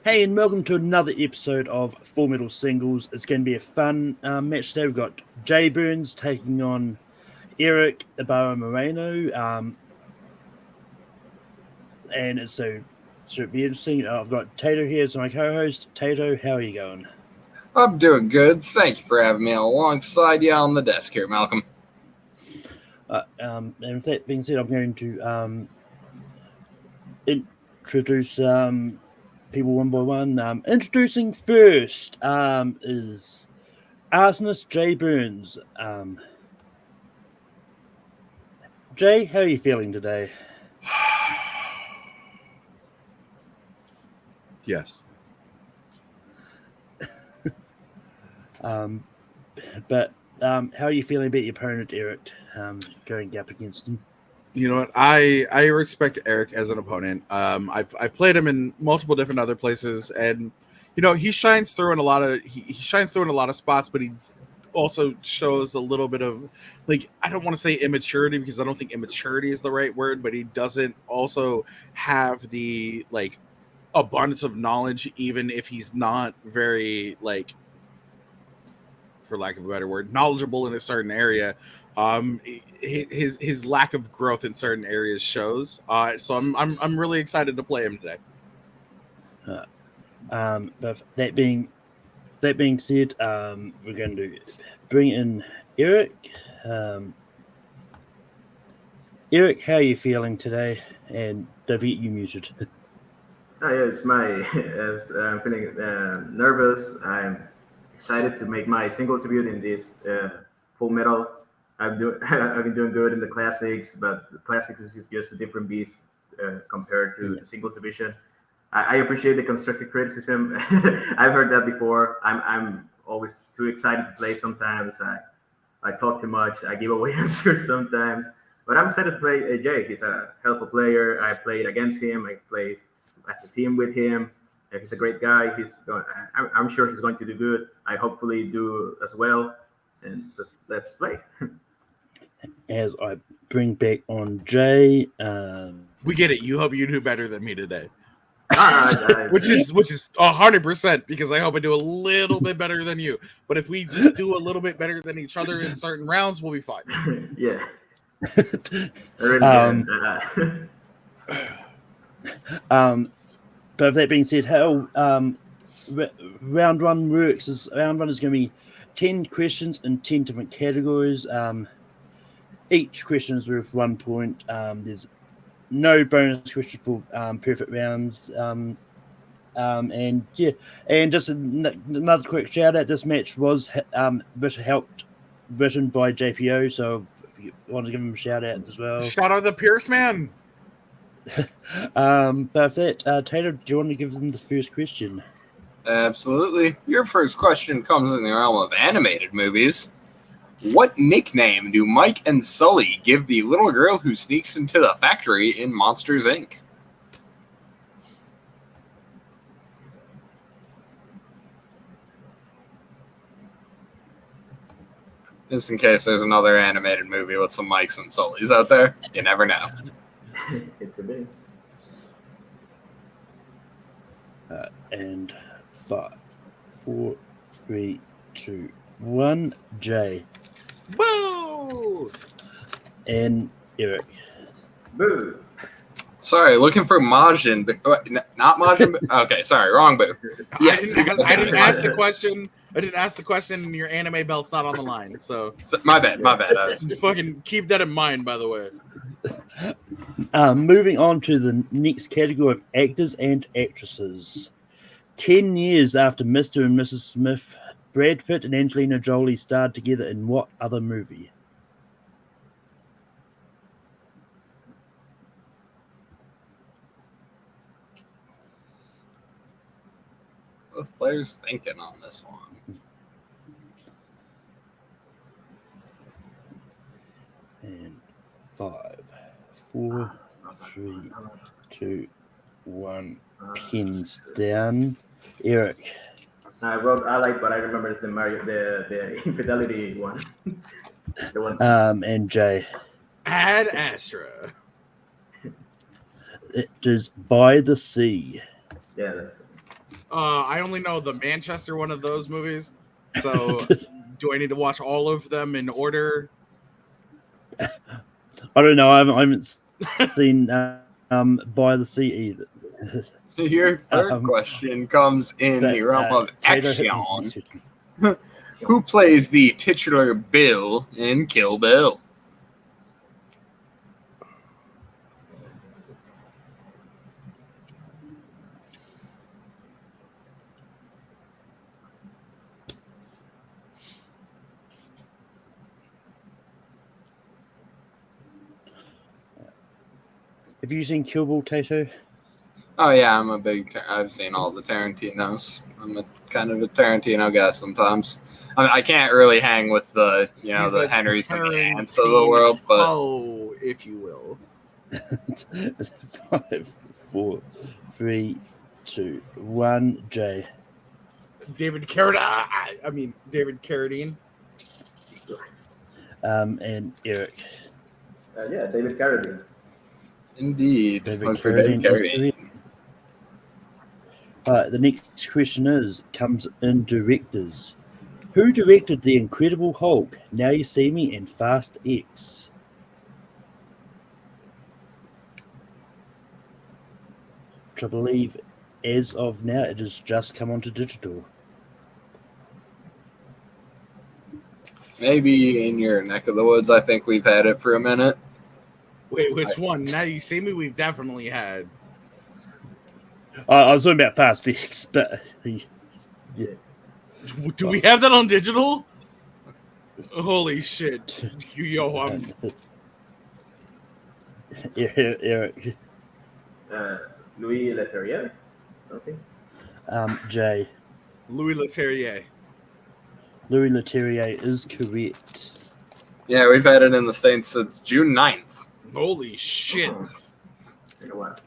Hey, and welcome to another episode of Full Metal Singles. It's going to be a fun match today. We've got Burnz taking on Erick, Ibarra, Moreno, and it should be interesting. I've got Tato here as my co-host. Tato, how are you going? I'm doing good. Thank you for having me alongside you on the desk here, Malcolm. And with that being said, I'm going to introduce people one by one. Introducing first is Arsonist Burnz. Jay, how are you feeling today? Yes. But how are you feeling about your opponent, Erick, going up against him? You know what? I respect Erick as an opponent. I've played him in multiple different other places, and he shines through in a lot of he shines through in a lot of spots, but he also shows a little bit of, like, I don't want to say immaturity, because I don't think immaturity is the right word, but he doesn't also have the abundance of knowledge, even if he's not very, for lack of a better word, knowledgeable in a certain area. His lack of growth in certain areas shows. So I'm really excited to play him today. But that being said, we're going to bring in Erick. Erick, how are you feeling today? And don't forget you muted. Oh, yeah, I'm feeling nervous. I'm excited to make my singles debut in this Full Metal. I've been doing good in the classics, but the classics is just a different beast compared to the singles division. I appreciate the constructive criticism. I've heard that before. I'm always too excited to play sometimes. I talk too much. I give away answers sometimes. But I'm excited to play Jay. He's a helpful player. I played against him. I played as a team with him. He's a great guy. I'm sure he's going to do good. I hopefully do as well. And let's play. As I bring back on Jay, we get it. You hope you do better than me today. Which is 100%, because I hope I do a little bit better than you. But if we just do a little bit better than each other in certain rounds, we'll be fine. Yeah. But with that being said, how round one works is round one is going to be 10 questions in 10 different categories. Each question is worth 1 point. There's no bonus questions for perfect rounds. And just another quick shout out. This match was written by JPO, so if you want to give him a shout out as well. Shout out to Pierce, man. But with that, Taylor, do you want to give them the first question? Absolutely. Your first question comes in the realm of animated movies. What nickname do Mike and Sully give the little girl who sneaks into the factory in Monsters, Inc.? Just in case there's another animated movie with some Mikes and Sullys out there, you never know. It could be. And 5, 4, 3, 2, 1. Jay. Boo! And Erick. Boo! Sorry, looking for Majin, not Majin. Okay, sorry, wrong boo. Yes, I didn't ask the question. I didn't ask the question, and your anime belt's not on the line. So my bad. Fucking keep that in mind, by the way. Moving on to the next category of actors and actresses. 10 years after Mr. and Mrs. Smith, Brad Pitt and Angelina Jolie starred together in what other movie? Both players thinking on this one. And 5, 4, 3, 2, 1. Pins down. Erick. I wrote Allied, but I remember it's the Infidelity one. The one. And Jay. Ad Astra. It is By the Sea. Yeah, that's it. I only know the Manchester one of those movies. So, do I need to watch all of them in order? I don't know. I haven't seen By the Sea either. Your third question comes in the realm of Tato, hit action. me next question. Who plays the titular Bill in Kill Bill? Have you seen Kill Bill, Tato? Oh yeah, I've seen all the Tarantinos. I'm a kind of a Tarantino guy sometimes. I mean, I can't really hang with the He's the a Henrys and the Ants of the world, but oh, if you will. 5, 4, 3, 2, 1. Jay. David Carradine. David Carradine. And Eric. Yeah, David Carradine. indeed, David look for David Carradine. Carradine. The next question comes in directors. Who directed The Incredible Hulk, Now You See Me, and Fast X? Which I believe, as of now, it has just come onto digital. Maybe in your neck of the woods, I think we've had it for a minute. Wait, which one? Now You See Me, we've definitely had. I was talking about Fast X, but yeah. Do we have that on digital? Holy shit. Yo, Eric. Louis Leterrier, something. Jay. Louis Leterrier. Louis Leterrier is correct. Yeah, we've had it in the States since June 9th. Holy shit. You know what?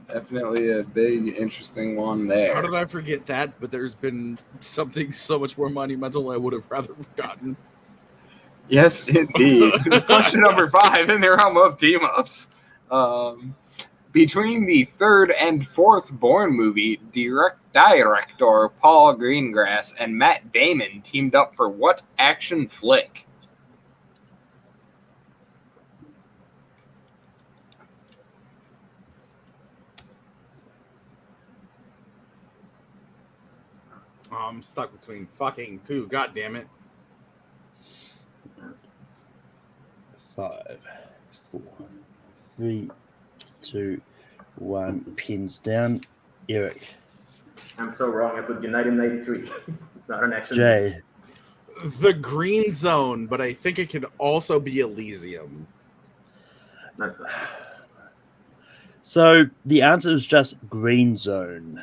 Definitely a big, interesting one there. How did I forget that? But there's been something so much more monumental I would have rather forgotten. Yes, indeed. Question number 5 in the realm of team-ups. Between the third and fourth Bourne movie, director Paul Greengrass and Matt Damon teamed up for what action flick? I'm stuck between fucking two. God damn it. 5, 4, 3, 2, 1. Pins down. Eric. I'm so wrong. I put United 93. It's not an action. Jay. The Green Zone, but I think it could also be Elysium. That's not. So the answer is just Green Zone.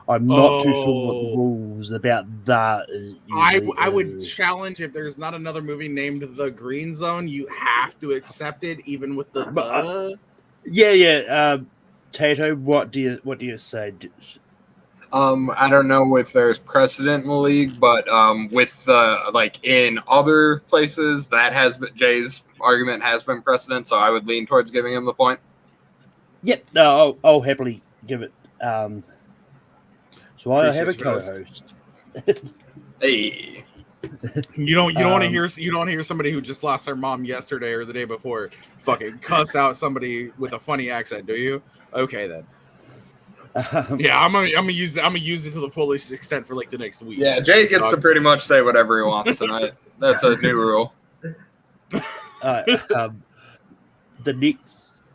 I'm not too sure what the rules about that is. I would challenge if there's not another movie named The Green Zone, you have to accept it, even with the. Yeah. Tato, what do you say? I don't know if there's precedent in the league, but with like in other places, that has been Jay's argument has been precedent, so I would lean towards giving him the point. Yep, no, I'll happily give it. So I have a Appreciate co-host. Hey, You don't want to hear somebody who just lost their mom yesterday or the day before fucking cuss out somebody with a funny accent, do you? Okay then. Yeah, I'm gonna use it to the fullest extent for like the next week. yeah, Jay gets to pretty much say whatever he wants tonight. That's a new rule.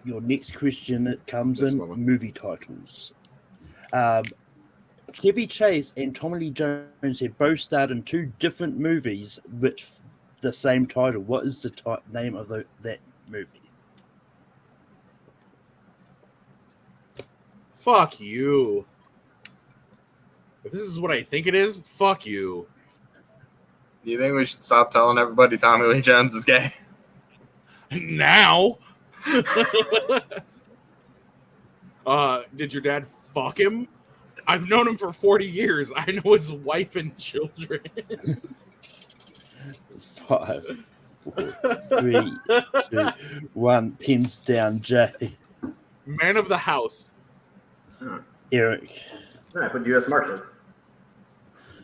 Your next question comes in movie titles. Chevy Chase and Tommy Lee Jones have both starred in 2 different movies with the same title. What is the name of that movie? Fuck you. If this is what I think it is, fuck you. Do you think we should stop telling everybody Tommy Lee Jones is gay? Now. Did your dad fuck him? I've known him for 40 years. I know his wife and children. 5, 4, 3, 2, 1. Pins down, Jay. Man of the house. Eric. I put U.S. Marshals.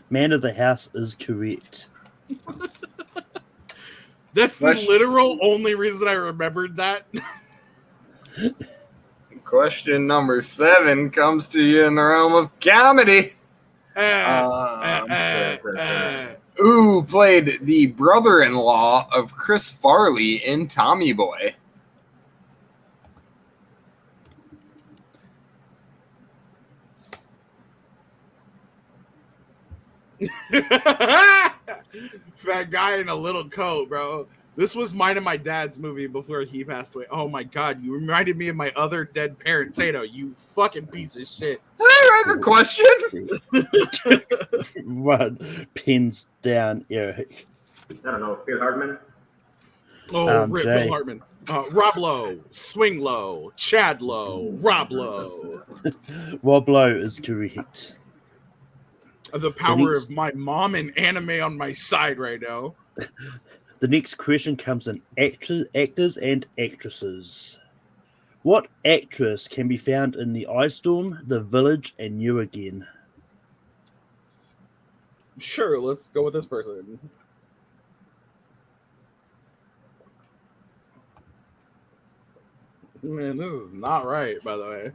Man of the House is correct. That's the literal only reason I remembered that. Question number 7 comes to you in the realm of comedy. Who played the brother-in-law of Chris Farley in Tommy Boy? Fat guy in a little coat, bro. This was mine and my dad's movie before he passed away. Oh my god, you reminded me of my other dead parent, Tato. You fucking piece of shit. Did I write the question? One pins down, Eric. I don't know. Phil Hartman. Oh, Rip Phil Hartman. Rob Lowe, Swing Lowe, Chad Lowe, Rob Lowe. Rob Lowe is correct. The power of my mom and anime on my side right now. The next question comes in actors and actresses. What actress can be found in The Ice Storm, The Village, and You Again? Sure, let's go with this person. Man, this is not right, by the way.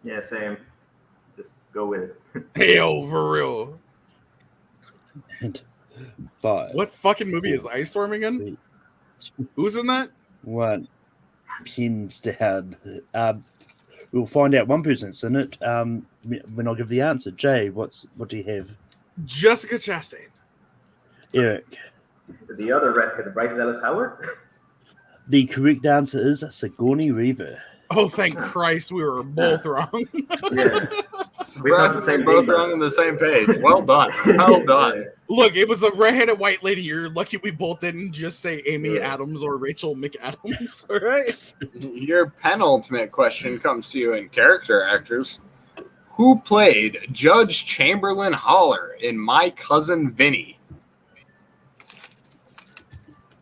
Yeah, same. Just go with it. Hey, yo, for real. And 5. What fucking movie is Ice Storm again? 3, Who's in that? 1. Pins down. We'll find out one person's in it when I'll give the answer. Jay, what do you have? Jessica Chastain. Eric. The other redhead, Bryce Dallas Howard. The correct answer is Sigourney Weaver. Oh, thank Christ, we were both wrong. Yeah. Surprisingly, both wrong on the same page. Well done. Well done. Look, it was a redheaded white lady. You're lucky we both didn't just say Amy Adams or Rachel McAdams. All right. Your penultimate question comes to you in character actors. Who played Judge Chamberlain Holler in My Cousin Vinny?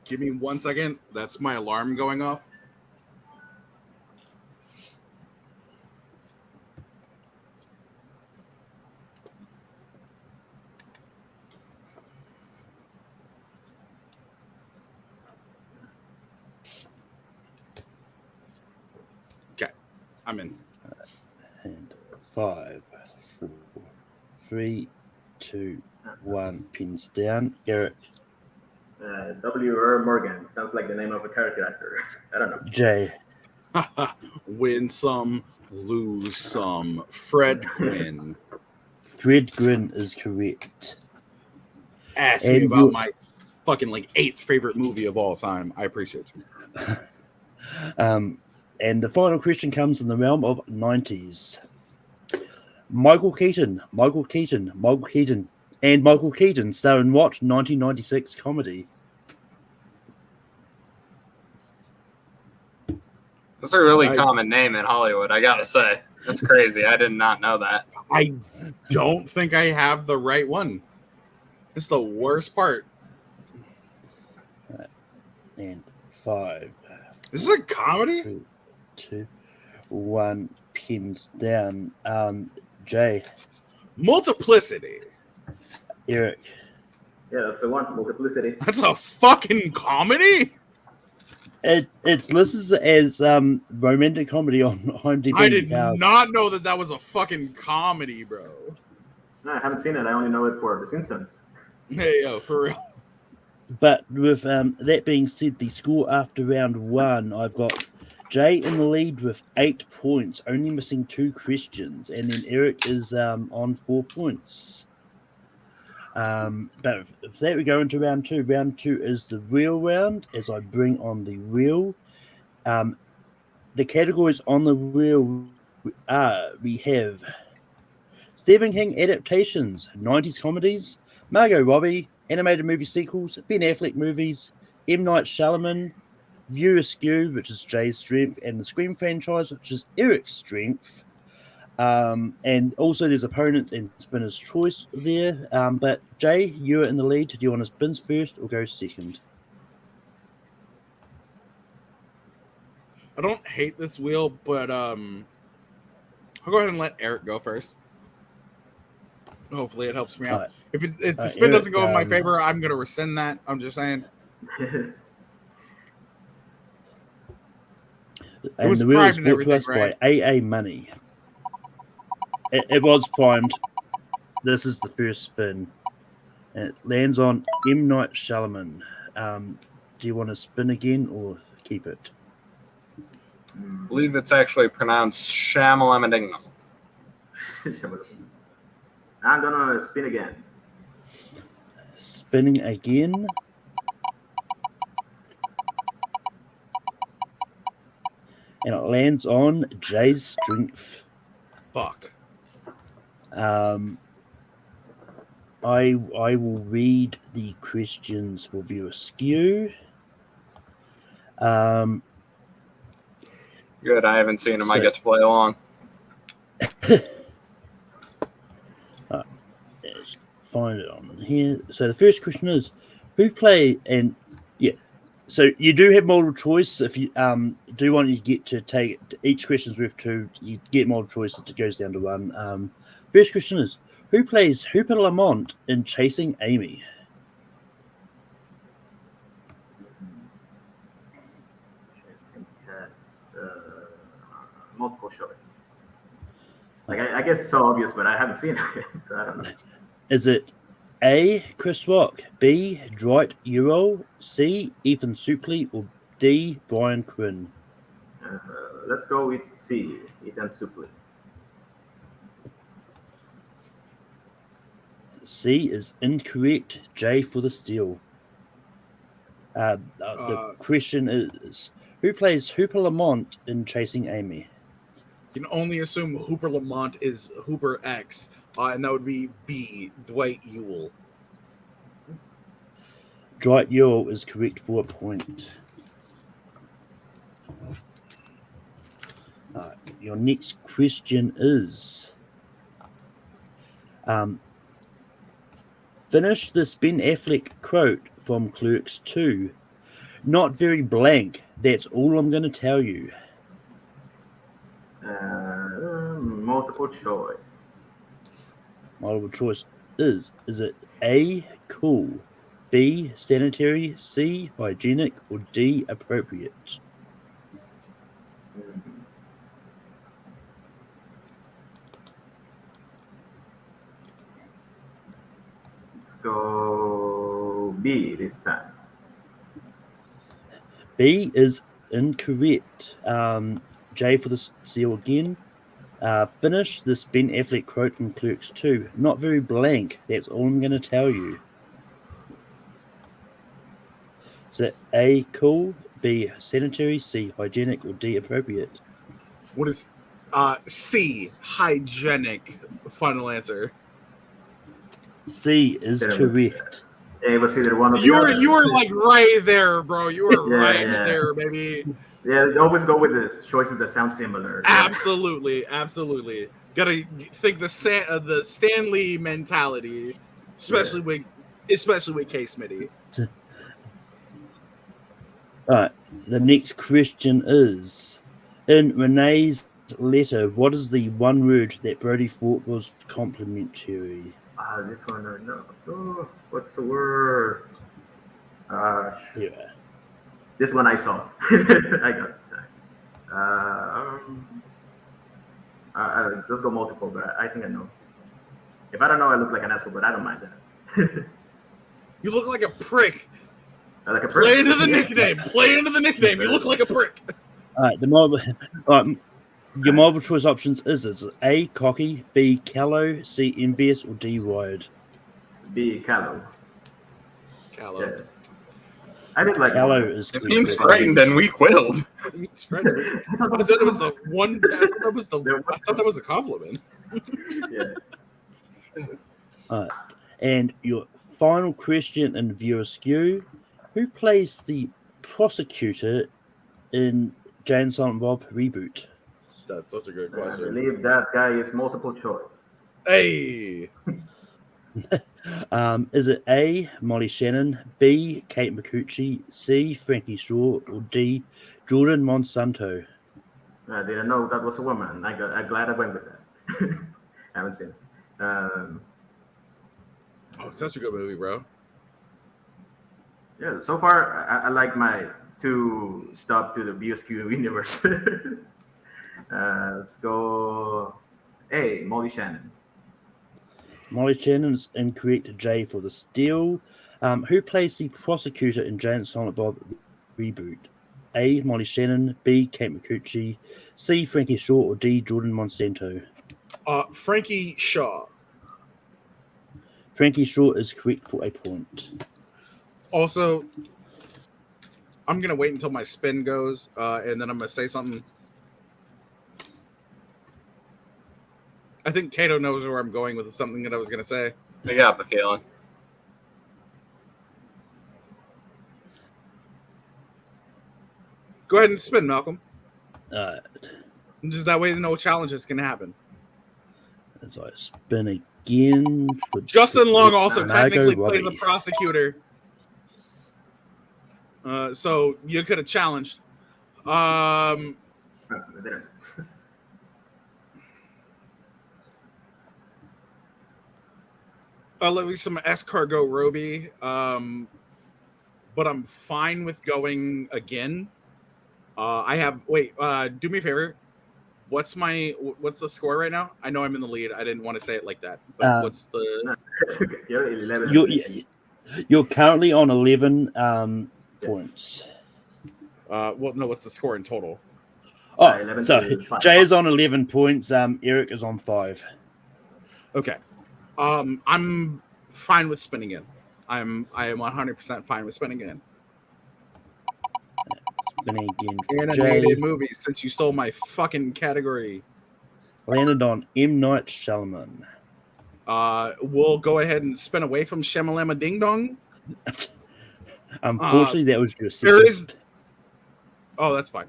Give me 1 second. That's my alarm going off. Okay, I'm in. And 5, 4, 3, 2, 1. Pins down. Eric. W.R. Morgan. Sounds like the name of a character actor. I don't know. Jay. Win some, lose some. Fred Gwynn. Fred Gwynn is correct. Ask me about my fucking 8th favorite movie of all time. I appreciate you. And the final question comes in the realm of 90s. Michael Keaton star in what 1996 comedy? That's a really common name in Hollywood, I gotta say. That's crazy. I did not know that. I don't think I have the right one. It's the worst part. And 5. This is a comedy? 3, 2, 1. Pins down. Jay. Multiplicity. Eric. Yeah, that's the one. Multiplicity. That's a fucking comedy? It's listed as romantic comedy on IMDb. I did not know that was a fucking comedy, bro. No, I haven't seen it. I only know it for The Simpsons. Hey, yo, for real. But with that being said, the score after round 1, I've got Jay in the lead with 8 points, only missing 2 questions, and then Eric is on 4 points. But if that we go into round 2, round 2 is the real round. As I bring on the real, the categories on the real are we have Stephen King adaptations, 90s comedies, Margot Robbie animated movie sequels, Ben Affleck movies, M. Night Shyamalan, View Askew, which is Jay's strength, and the Scream franchise, which is Eric's strength. And also there's opponents and spinner's choice there. But Jay, you're in the lead. Do you want to spins first or go second? I don't hate this wheel, but I'll go ahead and let Eric go first. Hopefully it helps me out. Alright. If the spin Eric, doesn't go in my favor, I'm going to rescind that. I'm just saying. And was the wheel is primed and brought to us everything, by AA Money. It was primed. This is the first spin. And it lands on M. Night Shyamalan. Do you want to spin again or keep it? I believe it's actually pronounced Shamalamadingo. I'm gonna spin again. Spinning again. And it lands on Jay's Strength. Fuck. I will read the questions for viewer skew. Good, I haven't seen him. I So- get to play along. Let's find it on here. So the first question is, who play and yeah. So you do have multiple choice. If you do want you get to take each question's worth 2, you get multiple choice. It goes down to 1. First question is, who plays Hooper Lamont in Chasing Amy? Multiple choice. Like I guess it's so obvious, but I haven't seen it, so I don't know. Is it A. Chris Rock, B. Dwight Ewell, C. Ethan Suplee, or D. Brian Quinn? Let's go with C. Ethan Suplee. C is incorrect. J for the steal. The question is, who plays Hooper Lamont in Chasing Amy? You can only assume Hooper Lamont is Hooper X, and that would be B. Dwight Ewell. Dwight Ewell is correct for a point. Your next question is, finish this Ben Affleck quote from Clerks 2. Not very blank. That's all I'm going to tell you. Multiple choice. Multiple choice is it A, cool, B, sanitary, C, hygienic, or D, appropriate? Let's go B this time. B is incorrect. J for the seal again. Finish this Ben Affleck quote from Clerks 2. Not very blank. That's all I'm going to tell you. Is it A, cool, B, sanitary, C, hygienic, or D, appropriate? What is C. Hygienic? Final answer. C is correct. It was either one of the You other. were like right there, bro. You were Yeah, right yeah. there, baby. Yeah, always go with the choices that sound similar. Absolutely. Gotta think the Stanley mentality, especially with K. Smitty. All right. The next question is, in Renee's letter, what is the one word that Brody thought was complimentary? This one I know. Oh, what's the word? Yeah. This one I saw. I got it. Let's go multiple, but I think I know. If I don't know, I look like an asshole, but I don't mind that. You look like a prick. Like a Play into the nickname. Play into the nickname. You look like a prick. All right. Your multiple choice options is A, cocky, B, callow, C, envious, or D, wired? B, callow. Callow. Yeah. I think like Callow moments. is It means frightened and weak-willed. It's friendly. I thought it was the one. I thought that was a compliment. Yeah. And your final question in viewer skew: who plays the prosecutor in Jay and Silent Bob reboot? That's such a good I question. believe that guy is multiple choice. Hey. Is it A, Molly Shannon, B, Kate McCucci, C, Frankie Shaw, or D, Jordan Monsanto? I didn't know that was a woman. I'm glad I went with that. I haven't seen it. Oh, it's such a good movie, bro. Yeah, so far I like my two stop to the BSQ universe. Let's go. Hey, Molly Shannon. Molly Shannon is incorrect. J for the steal. Who plays the prosecutor in Jay and Silent Bob reboot? A. Molly Shannon. B. Kate McCucci. C. Frankie Shaw. Or D. Jordan Monsanto. Frankie Shaw. Frankie Shaw is correct for a point. Also, I'm gonna wait until my spin goes, and then I'm gonna say something. I think Tato knows where I'm going with something that I was gonna say. I got the feeling. Go ahead and spin, Malcolm. Just that way, no challenges can happen. As I spin again. Justin Long also Margot technically Robbie. plays a prosecutor. So you could have challenged. Let me some escargot Roby. But I'm fine with going again. I have do me a favor. What's the score right now? I know I'm in the lead. I didn't want to say it like that. But what's the You're currently on 11 points. What's the score in total? Oh, so Jay is on 11 points. Eric is on 5. Okay. I'm fine with spinning in. I am 100% fine with spinning in. Spinning again for Animated Jay. movies, since you stole my fucking category. Landed on M. Night Shyamalan. We'll go ahead and spin away from Shamalama Ding Dong. Unfortunately, that was your there is. Oh, that's fine.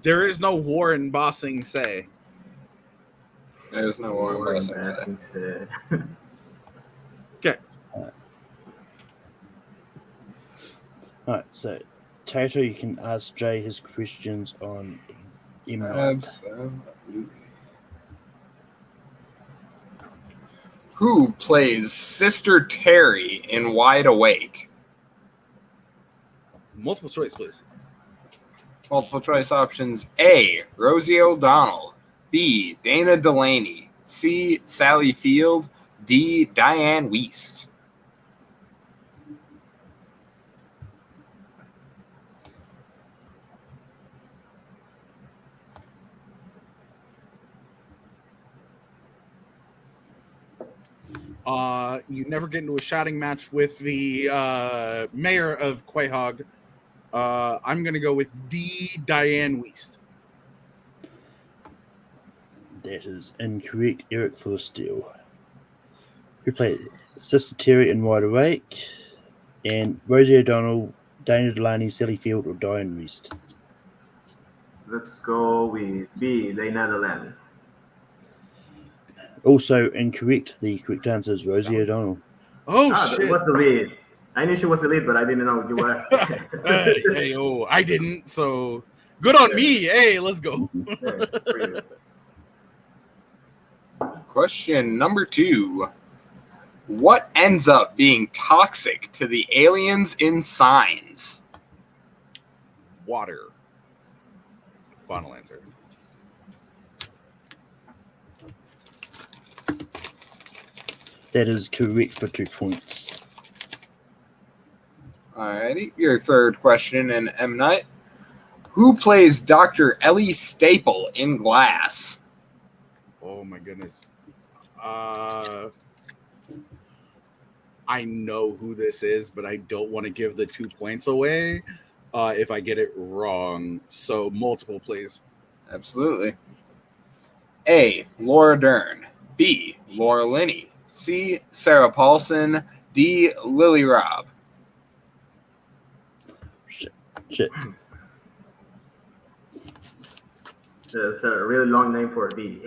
There is no war in Ba Sing Se. There's no war in Ba Sing Se. Okay. All right, so Tato, you can ask Jay his questions on M. Night. Absolutely. Who plays Sister Terry in Wide Awake? Multiple choice, please. Multiple choice options: A. Rosie O'Donnell, B. Dana Delaney, C. Sally Field, D. Diane Wiest. You never get into a shouting match with the mayor of Quahog. I'm going to go with D. Diane Wiest. That is incorrect. Eric for the steal. Who played Sister Terry in Wide Awake? And Rosie O'Donnell, Dana Delaney, Sally Field, or Diane Wiest? Let's go with B. Dana Delaney. Also incorrect. The correct answer is Rosie O'Donnell. Oh, shit. What's the lead? I knew she was the lead, but I didn't know you were. I didn't. So good on me. Hey, let's go. Question number 2. What ends up being toxic to the aliens in Signs? Water. Final answer. That is correct for 2 points. Alrighty, your third question in M. Night. Who plays Dr. Ellie Staple in Glass? Oh my goodness. I know who this is, but I don't want to give the 2 points away if I get it wrong. So multiple, please. Absolutely. A. Laura Dern. B. Laura Linney. C. Sarah Paulson. D. Lily Robb. Shit. It's a really long name for a B.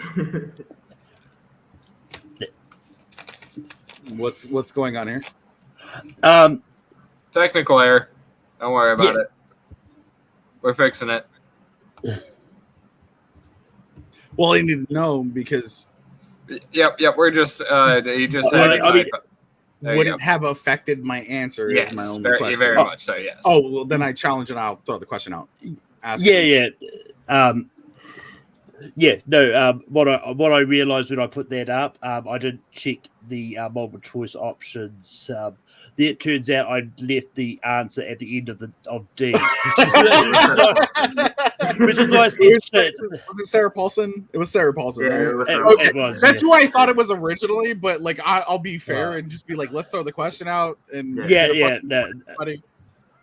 What's going on here? Technical error. Don't worry about it. We're fixing it. Well, I need to know because Yep. We're just he just Well, had to I mean, type. There you would go. it have affected my answer? Yes, Is my only very, question. very much so. Yes. Oh, well, then I challenge and I'll throw the question out. Ask yeah, it. yeah. No. What I realized when I put that up, I didn't check the multiple choice options. It turns out I left the answer at the end of D, which is why I said shit. Was it Sarah Paulson? It was Sarah Paulson, Yeah, right? it was. Okay. It was, That's yeah. who I thought it was originally, but like I'll be fair and just be like, let's throw the question out and buddy.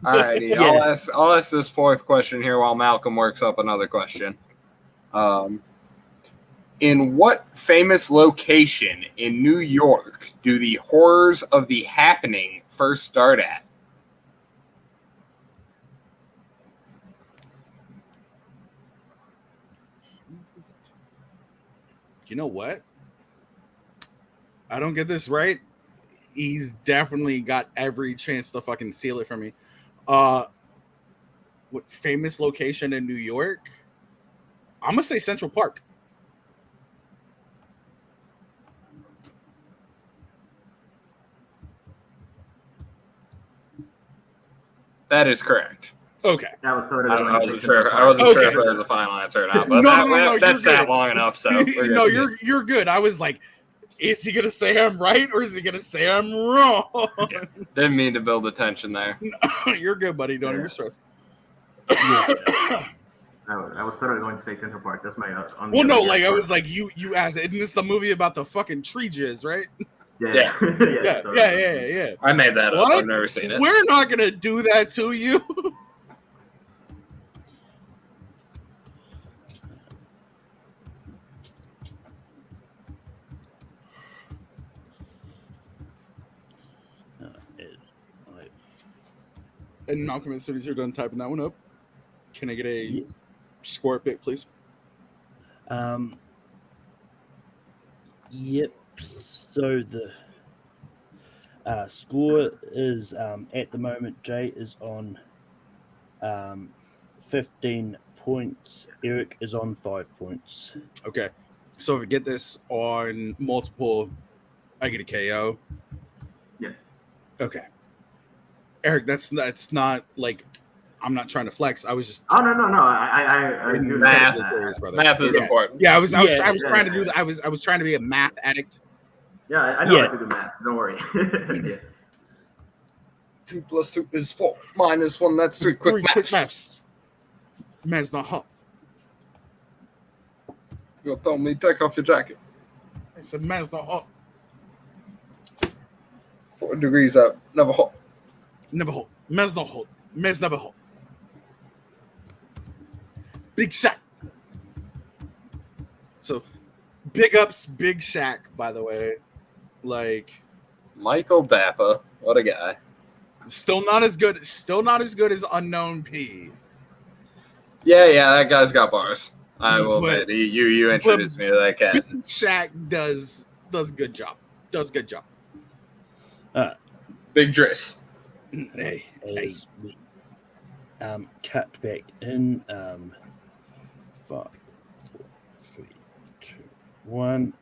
Alrighty, Yeah. I'll ask this fourth question here while Malcolm works up another question. In what famous location in New York do the horrors of The Happening first start at? You know what? I don't get this right. He's definitely got every chance to fucking steal it from me. What famous location in New York? I'm gonna say Central Park. That is correct. Okay. That was totally. I wasn't sure. I wasn't sure if there was a final answer or not, but No, that's you're that good. long enough. So we're no, good. you're good. I was like, is he gonna say I'm right or is he gonna say I'm wrong? Yeah. Didn't mean to build the tension there. You're good, buddy. Don't even stress. I was totally going to say Central Park. That's my. Well, no, like I was like you asked, isn't this the movie about the fucking tree jizz, right? Yeah. Yeah. I made that up. I've never seen it. We're not gonna do that to you. And Malcolm, as soon as you're done typing that one up, can I get a score pick, please? Yep. So the score is at the moment Jay is on 15 points. Eric is on 5 points. Okay. So if we get this on multiple, I get a KO. Yeah. Okay. Eric, that's not like I'm not trying to flex. I was just Oh no. I do Math. that. Math is important. Yeah, I was trying to do that. I was trying to be a math addict. Yeah, I know how to do math. Don't worry. Yeah. 2 + 2 is 4. -1. That's 3. Quick maths. Man's not hot. You'll tell me take off your jacket. I said man's not hot. 4 degrees out. Never hot. Never hot. Man's not hot. Man's never hot. Big Shaq. So, big ups, Big Shaq, by the way. Like, Michael Dappa. What a guy. still not as good as Unknown P. Yeah, that guy's got bars. I will admit. You introduced me to that cat. Big Shaq does good job. Does good job. Big Driss. Hey. As we cut back in 5, 4, 3, 2, 1.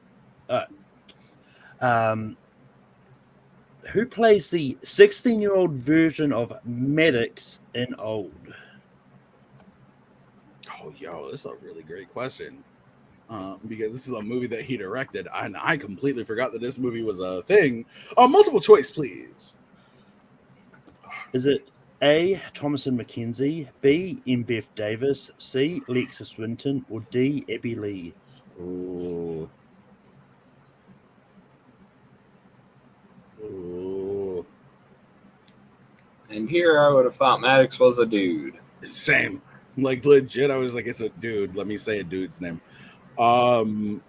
Who plays the 16-year-old version of Maddox in Old? Oh, yo, this is a really great question. Because this is a movie that he directed, and I completely forgot that this movie was a thing. Multiple choice, please. Is it A. Thomasin McKenzie, B. M. Beth Davis, C. Lexis Winton, or D. Abby Lee? Ooh. And here I would have thought Maddox was a dude. Same. Like, legit, I was like, it's a dude. Let me say a dude's name. I'm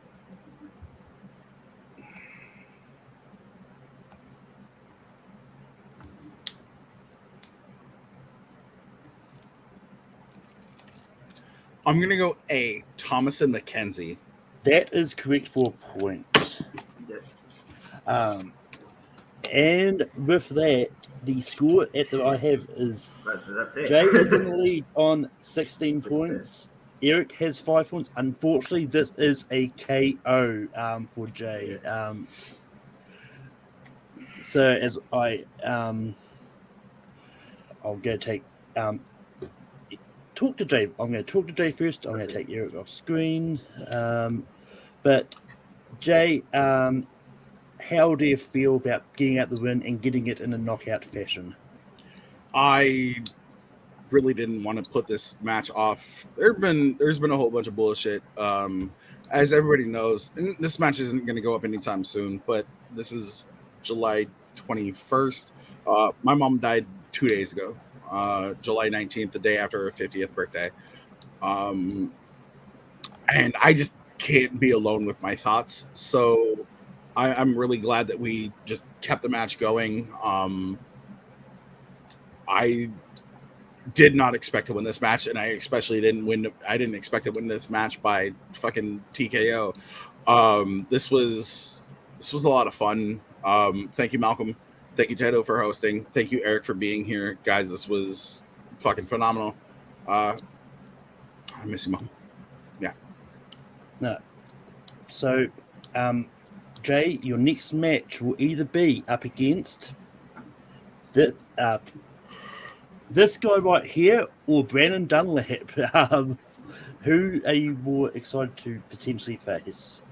going to go A, Thomasin McKenzie. That is correct for a point. And with that, the score that I have is But that's it. Jay is in the lead on 16 16. points. Eric has 5 points. Unfortunately, this is a KO for Jay. So as I'm going to take talk to Jay. I'm going to talk to Jay first. I'm going to take Eric off screen. But Jay, how do you feel about getting out the win and getting it in a knockout fashion? I really didn't want to put this match off. There's been a whole bunch of bullshit. As everybody knows, and this match isn't going to go up anytime soon, but this is July 21st. My mom died 2 days ago, July 19th, the day after her 50th birthday. And I just can't be alone with my thoughts. So I'm really glad that we just kept the match going. I did not expect to win this match, and I especially didn't expect to win this match by fucking TKO. This was a lot of fun. Thank you, Malcolm. Thank you, Tato, for hosting. Thank you, Eric, for being here. Guys, this was fucking phenomenal. I miss you, Mom. Yeah. No. So, Jay, your next match will either be up against this guy right here or Brandon Dunlap. Who are you more excited to potentially face?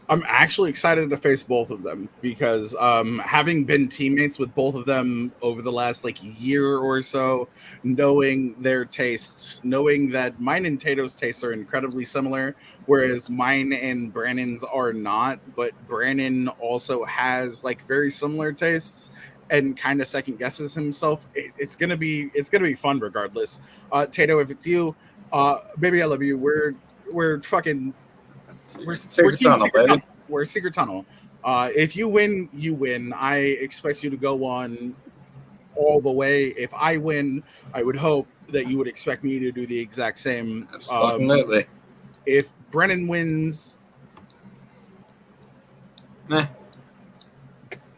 I'm actually excited to face both of them because having been teammates with both of them over the last year or so, knowing their tastes, knowing that mine and Tato's tastes are incredibly similar, whereas mine and Brandon's are not, but Brandon also has very similar tastes and kind of second guesses himself. It's gonna be fun regardless. Tato, if it's you, baby, I love you. We're fucking. We're Secret Tunnel. We're Secret Tunnel. If you win, you win. I expect you to go on all the way. If I win, I would hope that you would expect me to do the exact same. Absolutely. If Brennan wins,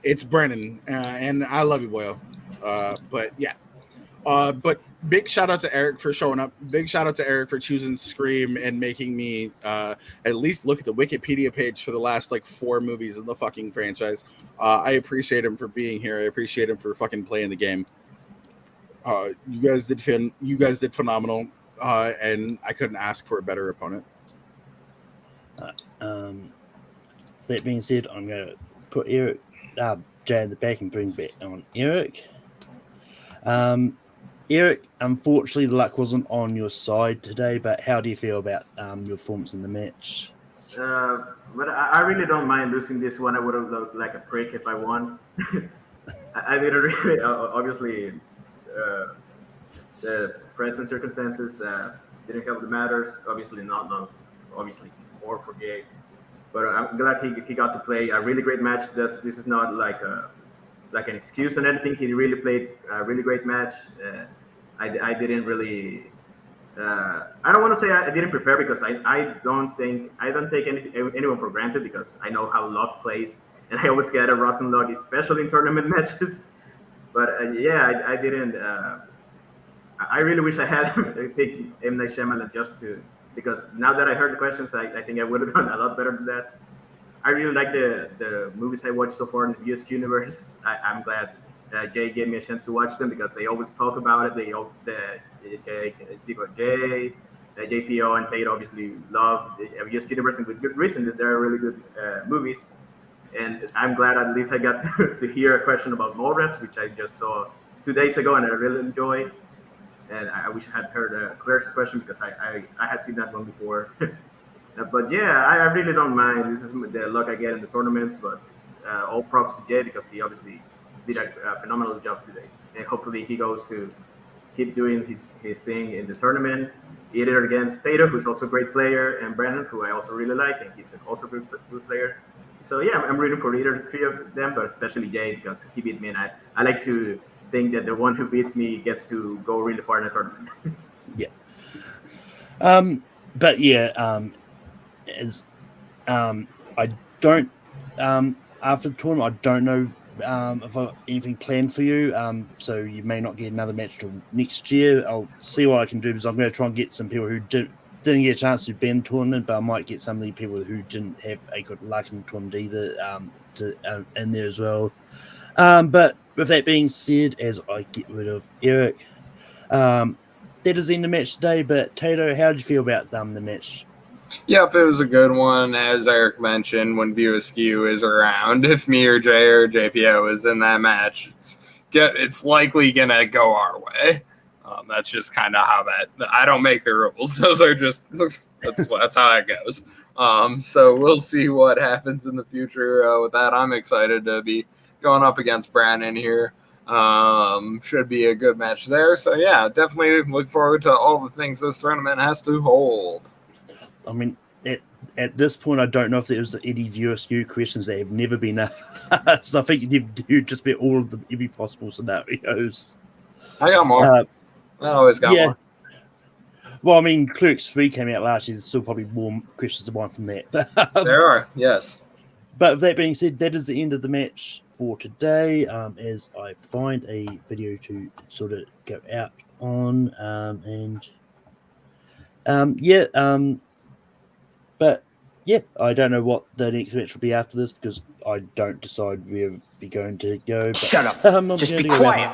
it's Brennan, and I love you, boyo. But yeah. But big shout out to Eric for showing up. Big shout out to Eric for choosing Scream and making me at least look at the Wikipedia page for the last 4 movies in the fucking franchise. I appreciate him for being here. I appreciate him for fucking playing the game. You guys did phenomenal, and I couldn't ask for a better opponent. That being said, I'm going to put Eric, Jay in the back and bring back on Eric. Eric, unfortunately, the luck wasn't on your side today, but how do you feel about your performance in the match? But I really don't mind losing this one. I would have looked like a prick if I won. I didn't really, obviously, the present circumstances didn't help the matters. Obviously, not obviously more for Geek. But I'm glad he got to play a really great match. This is not like an excuse on anything. He really played a really great match. I didn't really. I don't want to say I didn't prepare because I don't take anyone for granted because I know how luck plays and I always get a rotten luck, especially in tournament matches. But I didn't. I really wish I had picked M. Night Shyamalan because now that I heard the questions, I think I would have done a lot better than that. I really like the movies I watched so far in the VSQ universe. I'm glad Jay gave me a chance to watch them because they always talk about it. JPO and Tate obviously love the VSQ universe and with good reason. They're really good movies. And I'm glad at least I got to hear a question about Mallrats, which I just saw 2 days ago and I really enjoyed. And I wish I had heard Claire's question because I had seen that one before. But yeah, I really don't mind. This is the luck I get in the tournaments, but all props to Jay because he obviously did a phenomenal job today. And hopefully he goes to keep doing his thing in the tournament, either against Tato, who's also a great player, and Brandon, who I also really like, and he's also a good player. So yeah, I'm rooting for either 3 of them, but especially Jay because he beat me, and I like to think that the one who beats me gets to go really far in the tournament. Yeah. But yeah, I don't after the tournament I don't know if I, anything planned for you. So you may not get another match till next year. I'll see what I can do because I'm going to try and get some people who didn't get a chance to be in the tournament, but I might get some of the people who didn't have a good luck in the tournament either in there as well. But with that being said, as I get rid of Eric, that is the end of the match today. But Tato, how did you feel about the match? Yep, it was a good one. As Eric mentioned, when View Askew is around, if me or Jay or JPO is in that match, it's likely gonna go our way. That's just kind of how that. I don't make the rules; those are just that's how it goes. So we'll see what happens in the future. With that, I'm excited to be going up against Brandon here. Should be a good match there. So yeah, definitely look forward to all the things this tournament has to hold. I mean, at this point, I don't know if there's any viewer skew questions that have never been asked. So I think you've just been all of the every possible scenarios. I got more. I always got more. Well, I mean, Clerks 3 came out last year. There's still probably more questions to mine from that. There are, yes. But with that being said, that is the end of the match for today. As I find a video to sort of go out on, but yeah, I don't know what the next match will be after this because I don't decide where we're going to go. But, Shut up. Just be quiet.